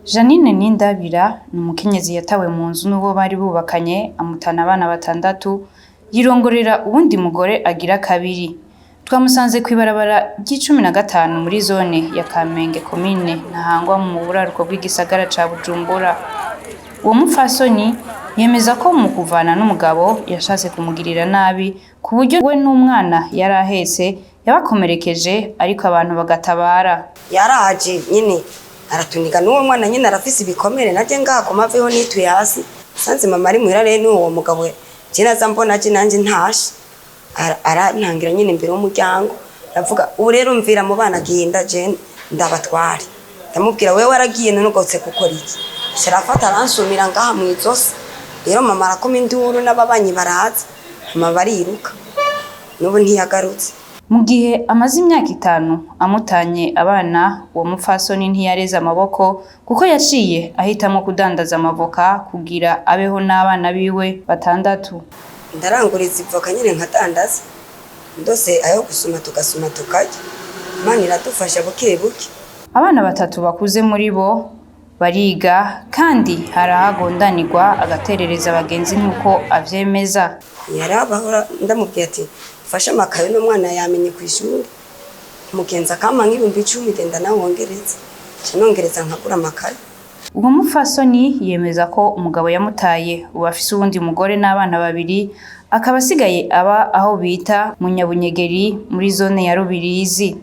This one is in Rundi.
Janine Nindabira ni umukenyezi yatawe mu nzu n'uwo bari bubakanye amutana abana 6 yirongorera uwundi mugore agira kabiri. Twamusanze kw'ibarabara ry'15 muri zone ya Kamenge komine Ntahangwa mu buraruko bw'igisagara ca Bujumbura. Uwo mupfasoni yemeza ko mu kuvana n'umugabo yashatse kumugirira nabi ku buryo we n'umwana yari ahetse yabakomerekeje ariko abantu bagatabara. Yaraje nyine aratuniga n'uwo mwana nyine arafise ibikomere naje ngako maveho nituye hasi sanze mama ari muhira rero n'uwo mugabo jina zambona je nanje ntashi arantangira nyine imbere y'umuryango ndavuga ubu rero mvira mu bana genda je ndabatware ndamubwira wewe waragiye nonugotse gukora iki serafata aransumira ngaha mu izosi rero mama arakoma induru n'ababanyi baraza mama bariruka n'ubu ntiyagarutse. Mu gihe amaze imyaka 5 amutanye abana, uwo mupfasoni ntiyareze amaboko kuko yaciye ahitamo kudandaza amavoka kugira abeho n'abana biwe 6. Ndaranguriza ivoka nyine nkadandaza ndose ayo gusuma tugasuma tukarya Imana iradufasha buke buke. Abana 3 bakuze muri bo bariga kandi harahagondanirwa agaterereza abagenzi nkuko avyemeza. Yarabahora ndamubwiye ati fasha makayo n'umwana yamenye kwishuri mugenza kama nk'ibihumbi 10 genda nawe wongereza cinongereza nkagura makayo. Uwo mupfasoni yemeza ko umugabo yamutaye ubafise uwundi mugore n'abana 2 akaba asigaye aba aho bita mu Nyabunyegeri muri zone ya Rubirizi.